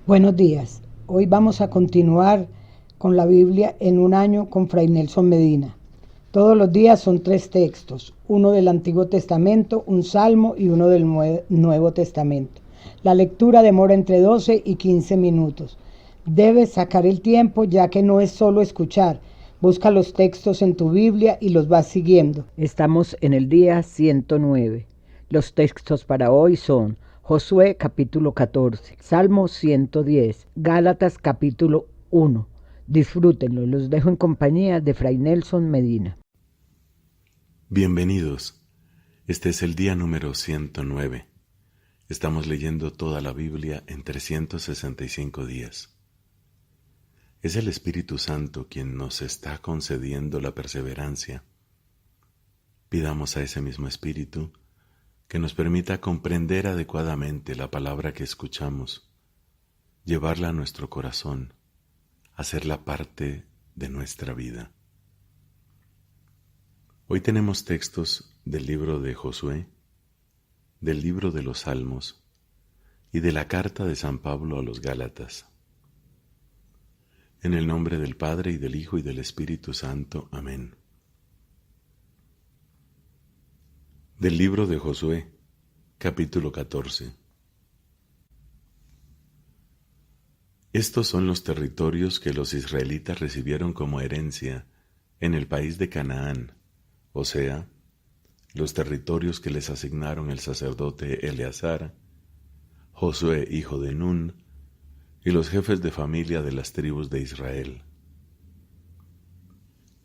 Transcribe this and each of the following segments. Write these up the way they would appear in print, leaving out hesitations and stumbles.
Buenos días. Hoy vamos a continuar con la Biblia en un año con Fray Nelson Medina. Todos los días son 3 textos, uno del Antiguo Testamento, un salmo y uno del Nuevo Testamento. La lectura demora entre 12 y 15 minutos. Debes sacar el tiempo ya que no es solo escuchar. Busca los textos en tu Biblia y los vas siguiendo. Estamos en el día 109. Los textos para hoy son Josué capítulo 14, Salmo 110, Gálatas capítulo 1. Disfrútenlo, los dejo en compañía de Fray Nelson Medina. Bienvenidos. Este es el día número 109. Estamos leyendo toda la Biblia en 365 días. Es el Espíritu Santo quien nos está concediendo la perseverancia. Pidamos a ese mismo Espíritu que nos permita comprender adecuadamente la palabra que escuchamos, llevarla a nuestro corazón, hacerla parte de nuestra vida. Hoy tenemos textos del libro de Josué, del libro de los Salmos y de la carta de San Pablo a los Gálatas. En el nombre del Padre y del Hijo y del Espíritu Santo. Amén. Del libro de Josué, capítulo 14. Estos son los territorios que los israelitas recibieron como herencia en el país de Canaán, o sea, los territorios que les asignaron el sacerdote Eleazar, Josué hijo de Nun, y los jefes de familia de las tribus de Israel.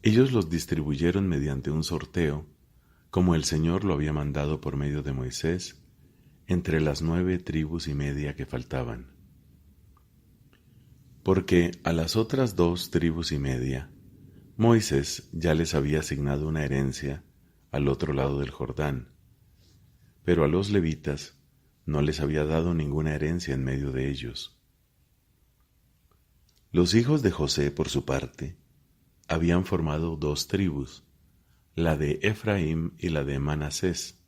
Ellos los distribuyeron mediante un sorteo, como el Señor lo había mandado por medio de Moisés, entre las 9 tribus y media que faltaban. Porque a las otras 2 tribus y media, Moisés ya les había asignado una herencia al otro lado del Jordán, pero a los levitas no les había dado ninguna herencia en medio de ellos. Los hijos de José, por su parte, habían formado 2 tribus, la de Efraín y la de Manasés.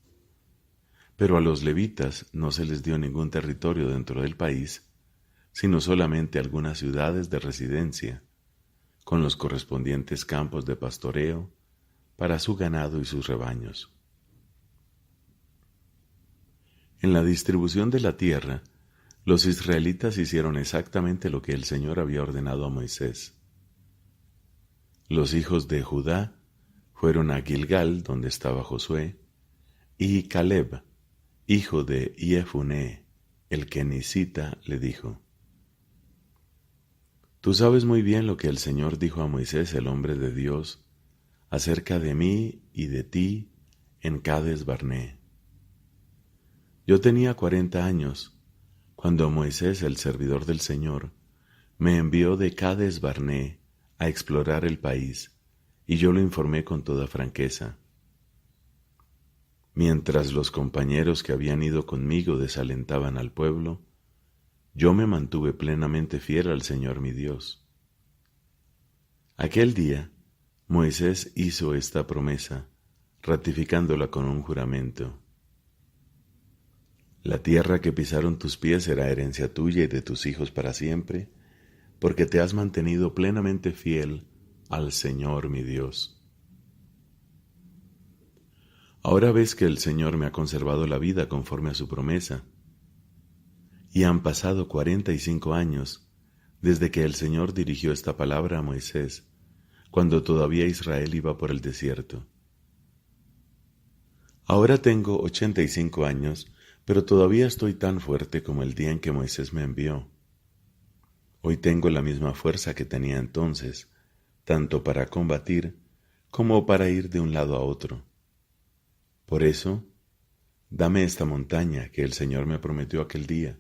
Pero a los levitas no se les dio ningún territorio dentro del país, sino solamente algunas ciudades de residencia, con los correspondientes campos de pastoreo para su ganado y sus rebaños. En la distribución de la tierra, los israelitas hicieron exactamente lo que el Señor había ordenado a Moisés. Los hijos de Judá fueron a Gilgal, donde estaba Josué, y Caleb, hijo de Jefuné, el kenisita, le dijo: Tú sabes muy bien lo que el Señor dijo a Moisés, el hombre de Dios, acerca de mí y de ti en Cades Barné. Yo tenía 40 años cuando Moisés, el servidor del Señor, me envió de Cades Barné a explorar el país, y yo lo informé con toda franqueza. Mientras los compañeros que habían ido conmigo desalentaban al pueblo, yo me mantuve plenamente fiel al Señor mi Dios. Aquel día, Moisés hizo esta promesa, ratificándola con un juramento. La tierra que pisaron tus pies será herencia tuya y de tus hijos para siempre, porque te has mantenido plenamente fiel al Señor mi Dios. Ahora ves que el Señor me ha conservado la vida conforme a su promesa, y han pasado 45 años desde que el Señor dirigió esta palabra a Moisés, cuando todavía Israel iba por el desierto. Ahora tengo 85 años, pero todavía estoy tan fuerte como el día en que Moisés me envió. Hoy tengo la misma fuerza que tenía entonces, tanto para combatir como para ir de un lado a otro. Por eso, dame esta montaña que el Señor me prometió aquel día.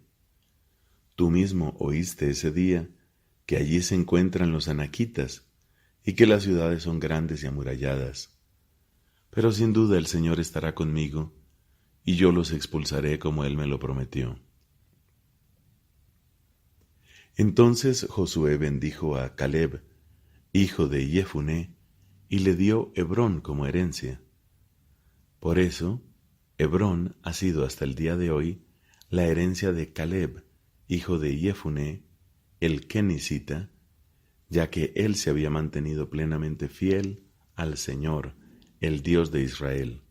Tú mismo oíste ese día que allí se encuentran los anaquitas y que las ciudades son grandes y amuralladas. Pero sin duda el Señor estará conmigo y yo los expulsaré como Él me lo prometió. Entonces Josué bendijo a Caleb, hijo de Jefuné, y le dio Hebrón como herencia. Por eso, Hebrón ha sido hasta el día de hoy la herencia de Caleb, hijo de Jefuné, el kenisita, ya que él se había mantenido plenamente fiel al Señor, el Dios de Israel.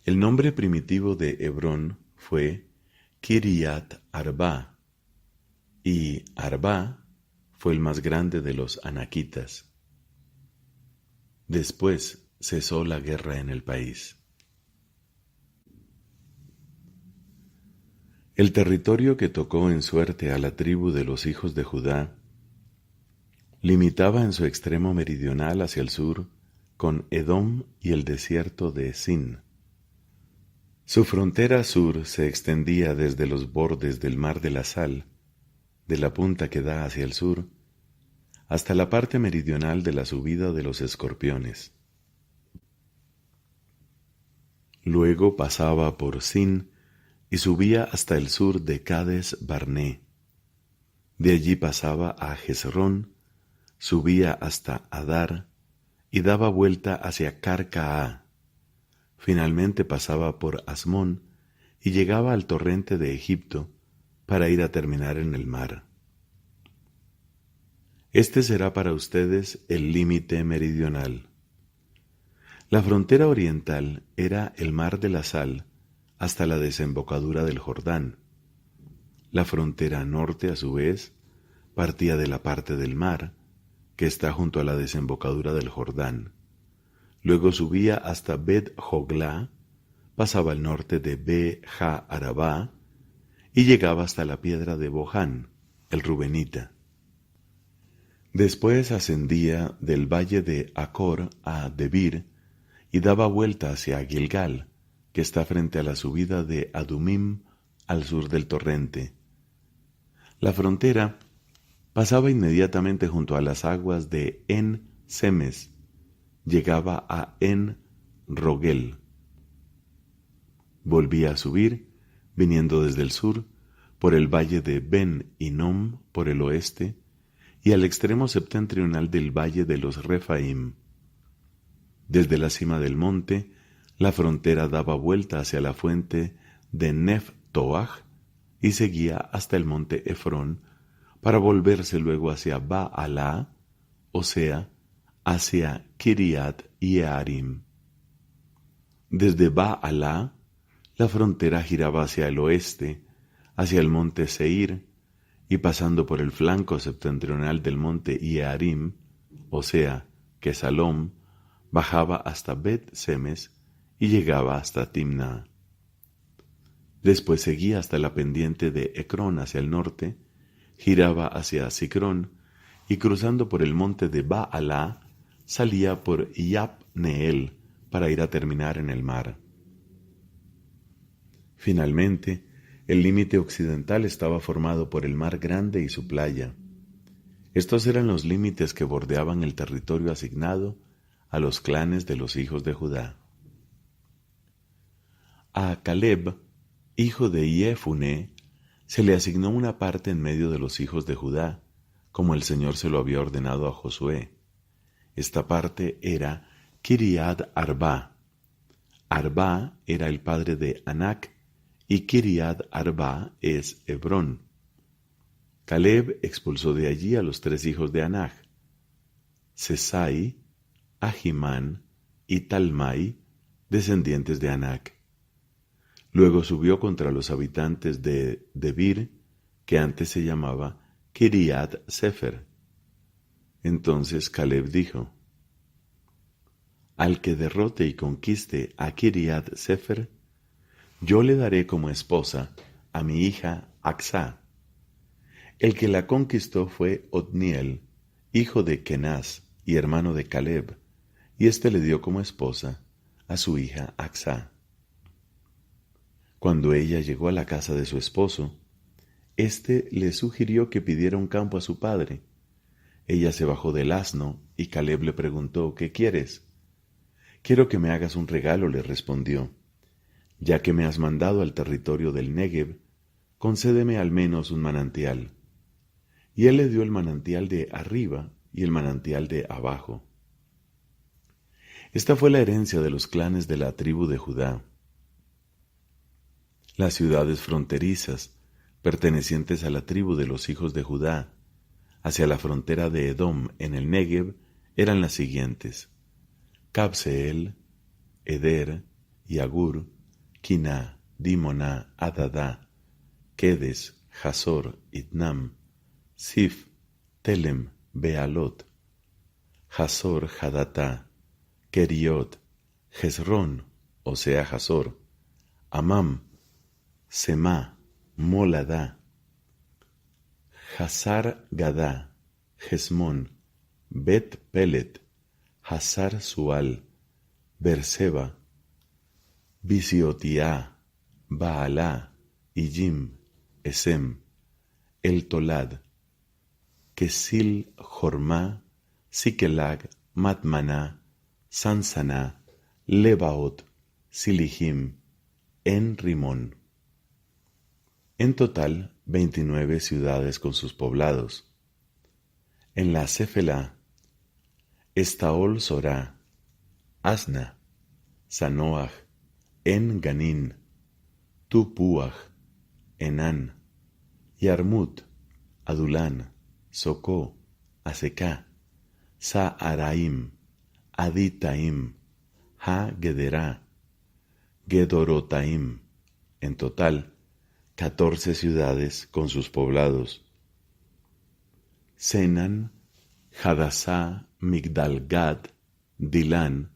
El nombre primitivo de Hebrón fue Kiriat Arba, y Arba fue el más grande de los anaquitas. Después cesó la guerra en el país. El territorio que tocó en suerte a la tribu de los hijos de Judá limitaba en su extremo meridional hacia el sur con Edom y el desierto de Sin. Su frontera sur se extendía desde los bordes del Mar de la Sal, de la punta que da hacia el sur, hasta la parte meridional de la subida de los Escorpiones. Luego pasaba por Sin y subía hasta el sur de Cades Barné. De allí pasaba a Jezrón, subía hasta Adar y daba vuelta hacia Carcaá. Finalmente pasaba por Asmón y llegaba al torrente de Egipto para ir a terminar en el mar. Este será para ustedes el límite meridional. La frontera oriental era el Mar de la Sal hasta la desembocadura del Jordán. La frontera norte, a su vez, partía de la parte del mar que está junto a la desembocadura del Jordán. Luego subía hasta Bet-Joglá, pasaba al norte de Be-Ja-Arabá y llegaba hasta la piedra de Bohán, el Rubenita. Después ascendía del valle de Acor a Debir y daba vuelta hacia Gilgal, que está frente a la subida de Adumim al sur del torrente. La frontera pasaba inmediatamente junto a las aguas de En-Semes, llegaba a En-Rogel. Volvía a subir, viniendo desde el sur, por el valle de Ben-Hinnom por el oeste, y al extremo septentrional del valle de los Refaim. Desde la cima del monte, la frontera daba vuelta hacia la fuente de Neftoach y seguía hasta el monte Efrón, para volverse luego hacia Baalá, o sea, hacia Kiriat Yearim. Desde Baalá, la frontera giraba hacia el oeste, hacia el monte Seir, y pasando por el flanco septentrional del monte Yearim, o sea, Quesalom, bajaba hasta Bet-Semes y llegaba hasta Timna. Después seguía hasta la pendiente de Ecrón hacia el norte, giraba hacia Sicrón y cruzando por el monte de Baalá, salía por Yapneel para ir a terminar en el mar. Finalmente, el límite occidental estaba formado por el Mar Grande y su playa. Estos eran los límites que bordeaban el territorio asignado a los clanes de los hijos de Judá. A Caleb, hijo de Jefuné, se le asignó una parte en medio de los hijos de Judá, como el Señor se lo había ordenado a Josué. Esta parte era Kiriat Arba. Arba era el padre de Anac, y Kiriat Arba es Hebrón. Caleb expulsó de allí a los 3 hijos de Anac, Sesai, Ahimán y Talmai, descendientes de Anac. Luego subió contra los habitantes de Debir, que antes se llamaba Kiriat Sefer. Entonces Caleb dijo: al que derrote y conquiste a Kiriat Sefer, yo le daré como esposa a mi hija Acsá. El que la conquistó fue Otniel, hijo de Kenaz y hermano de Caleb, y éste le dio como esposa a su hija Acsá. Cuando ella llegó a la casa de su esposo, éste le sugirió que pidiera un campo a su padre. Ella se bajó del asno y Caleb le preguntó: ¿qué quieres? Quiero que me hagas un regalo, le respondió. Ya que me has mandado al territorio del Negev, concédeme al menos un manantial. Y él le dio el manantial de arriba y el manantial de abajo. Esta fue la herencia de los clanes de la tribu de Judá. Las ciudades fronterizas pertenecientes a la tribu de los hijos de Judá, hacia la frontera de Edom en el Negev, eran las siguientes: Cabseel, Eder, Yagur, Quina, Dimona, Adadá, Kedes, Hazor, Itnam, Sif, Telem, Bealot, Hazor, Hadatá, Keriot, Hezrón, o sea Hazor, Amam, Semá, Moladá, Hazar Gadá, Hesmón, Bet Pelet, Hazar Sual, Berseba, Bisiotiá, Baalá, Ijim, Esem, El Tolad, Kesil Jormá, Sikelag, Matmaná, Sansaná, Lebaot, Silihim, En Rimón. En total, 29 ciudades con sus poblados. En la Céfela, Estaol Sorá, Asna, Sanoaj, En Ganín, Tupuaj, Enán, Yarmut, Adulán, Socó, Aseká, Saaraim, Aditaim, Ha-Gederá, Gedorotaim. En total, 14 ciudades con sus poblados. Senan, Hadasá, Migdalgad, Dilán,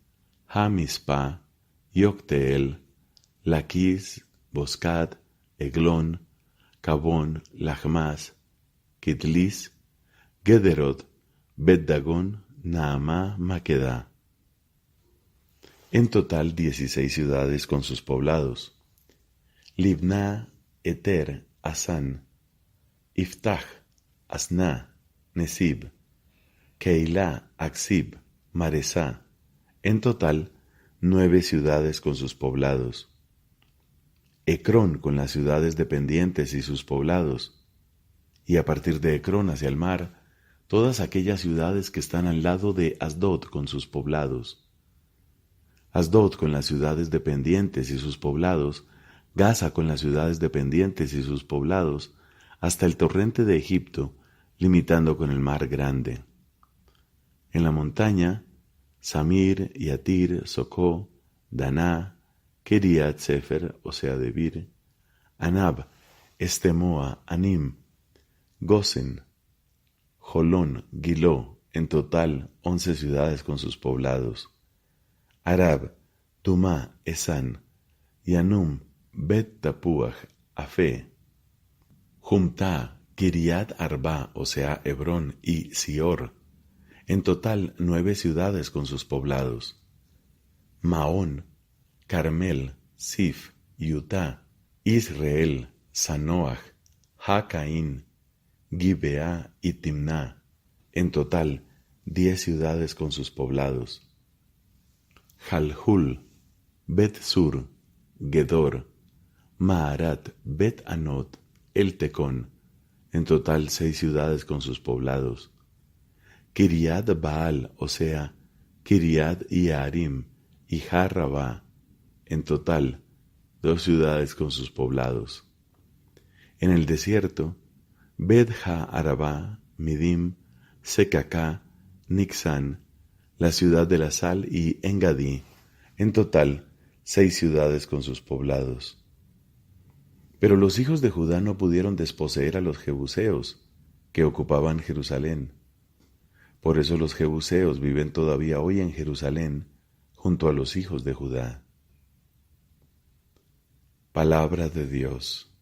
Ha-Mispa, Yokteel, Laquis, Boscad, Eglón, Cabón, Lachmas, Kitlis, Gederot, Bet-Dagón, Naamá, Maquedá. En total 16 ciudades con sus poblados. Libná, Eter, Asán, Iftach, Asná, Nesib, Keilah, Aksib, Maresá. En total 9 ciudades con sus poblados. Ecrón con las ciudades dependientes y sus poblados. Y a partir de Ecrón hacia el mar, todas aquellas ciudades que están al lado de Asdod con sus poblados. Asdod con las ciudades dependientes y sus poblados, Gaza con las ciudades dependientes y sus poblados, hasta el torrente de Egipto, limitando con el mar grande. En la montaña, Samir, Yatir, Socó, Daná, Kiriat Sefer, o sea Debir, Anab, Estemoa, Anim, Gosen, Jolón, Giló, en total 11 ciudades con sus poblados. Arab, Tumá, Esán, Yanum, Bet Tapuaj, Afé, Jumtá, Kiriat Arba, o sea Hebrón, y Sior, en total 9 ciudades con sus poblados. Maón, Carmel, Sif, Yutá, Israel, Sanoaj, Ha-Caín, Gibeá y Timná, en total 10 ciudades con sus poblados. Jalhul, Bet-Sur, Gedor, Maarat, Bet-Anot, El Tecón, en total 6 ciudades con sus poblados. Kiriat Baal, o sea, Kiriat Yearim y Jarrabá, en total 2 ciudades con sus poblados. En el desierto, Bet-Ha-Arabá, Midim, Secacá, Nixán, la ciudad de la sal y Engadí, en total 6 ciudades con sus poblados. Pero los hijos de Judá no pudieron desposeer a los jebuseos, que ocupaban Jerusalén. Por eso los jebuseos viven todavía hoy en Jerusalén, junto a los hijos de Judá. Palabra de Dios.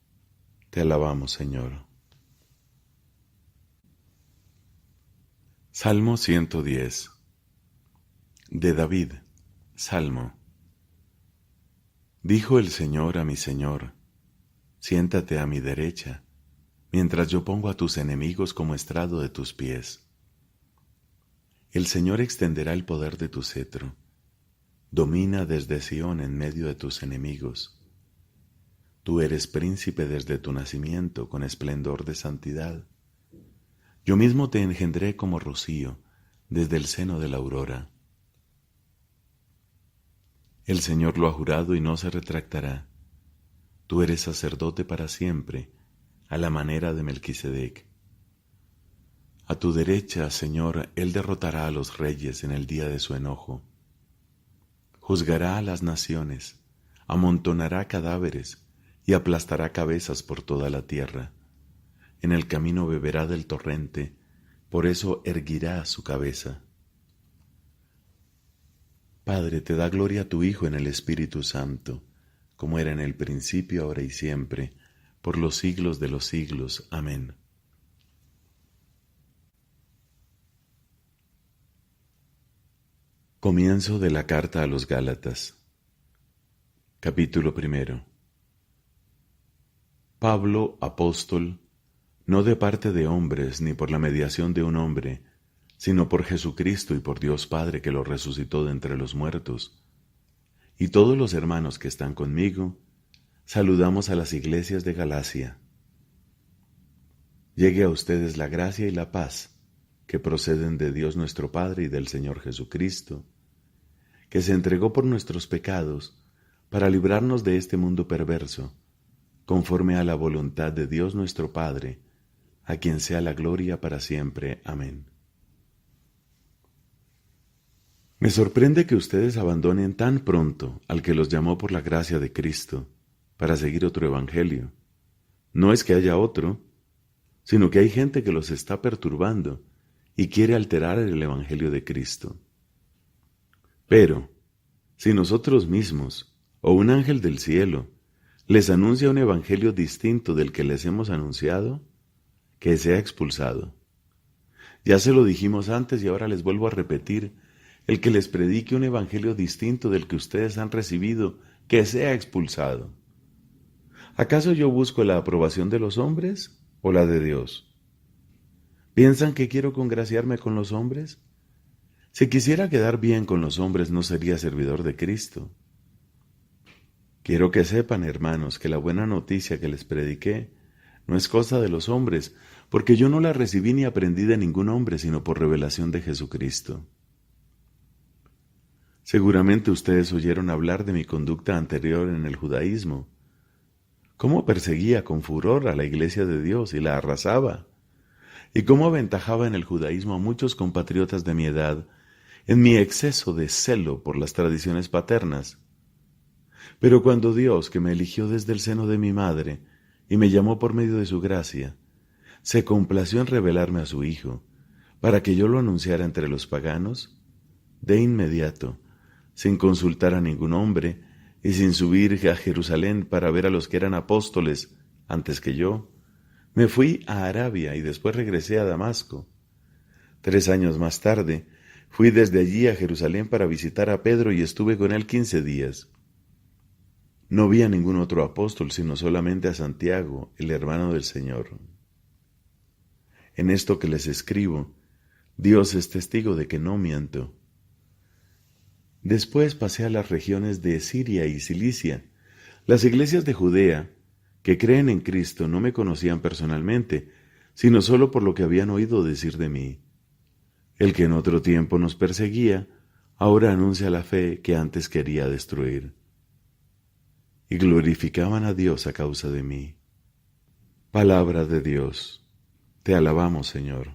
Te alabamos, Señor. Salmo 110. De David. Salmo. Dijo el Señor a mi Señor: siéntate a mi derecha, mientras yo pongo a tus enemigos como estrado de tus pies. El Señor extenderá el poder de tu cetro. Domina desde Sión en medio de tus enemigos. Tú eres príncipe desde tu nacimiento, con esplendor de santidad. Yo mismo te engendré como rocío, desde el seno de la aurora. El Señor lo ha jurado y no se retractará. Tú eres sacerdote para siempre, a la manera de Melquisedec. A tu derecha, Señor, Él derrotará a los reyes en el día de su enojo. Juzgará a las naciones, amontonará cadáveres y aplastará cabezas por toda la tierra. En el camino beberá del torrente, por eso erguirá su cabeza. Padre, te da gloria a tu Hijo en el Espíritu Santo, como era en el principio, ahora y siempre, por los siglos de los siglos. Amén. Comienzo de la carta a los Gálatas. Capítulo 1. Pablo, apóstol, no de parte de hombres ni por la mediación de un hombre, sino por Jesucristo y por Dios Padre que lo resucitó de entre los muertos, y todos los hermanos que están conmigo, saludamos a las iglesias de Galacia. Llegue a ustedes la gracia y la paz que proceden de Dios nuestro Padre y del Señor Jesucristo, que se entregó por nuestros pecados para librarnos de este mundo perverso, conforme a la voluntad de Dios nuestro Padre, a quien sea la gloria para siempre. Amén. Me sorprende que ustedes abandonen tan pronto al que los llamó por la gracia de Cristo para seguir otro evangelio. No es que haya otro, sino que hay gente que los está perturbando y quiere alterar el evangelio de Cristo. Pero, si nosotros mismos, o un ángel del cielo, les anuncia un evangelio distinto del que les hemos anunciado, que sea expulsado. Ya se lo dijimos antes y ahora les vuelvo a repetir, el que les predique un evangelio distinto del que ustedes han recibido, que sea expulsado. ¿Acaso yo busco la aprobación de los hombres o la de Dios? ¿Piensan que quiero congraciarme con los hombres? Si quisiera quedar bien con los hombres, no sería servidor de Cristo. Quiero que sepan, hermanos, que la buena noticia que les prediqué no es cosa de los hombres, porque yo no la recibí ni aprendí de ningún hombre, sino por revelación de Jesucristo. Seguramente ustedes oyeron hablar de mi conducta anterior en el judaísmo, cómo perseguía con furor a la iglesia de Dios y la arrasaba, y cómo aventajaba en el judaísmo a muchos compatriotas de mi edad en mi exceso de celo por las tradiciones paternas. Pero cuando Dios, que me eligió desde el seno de mi madre y me llamó por medio de su gracia, se complació en revelarme a su Hijo, para que yo lo anunciara entre los paganos, de inmediato, sin consultar a ningún hombre y sin subir a Jerusalén para ver a los que eran apóstoles antes que yo, me fui a Arabia y después regresé a Damasco. 3 años más tarde, fui desde allí a Jerusalén para visitar a Pedro y estuve con él 15 días. No vi a ningún otro apóstol, sino solamente a Santiago, el hermano del Señor. En esto que les escribo, Dios es testigo de que no miento. Después pasé a las regiones de Siria y Cilicia. Las iglesias de Judea, que creen en Cristo, no me conocían personalmente, sino solo por lo que habían oído decir de mí. El que en otro tiempo nos perseguía, ahora anuncia la fe que antes quería destruir. Y glorificaban a Dios a causa de mí. Palabra de Dios. Te alabamos, Señor.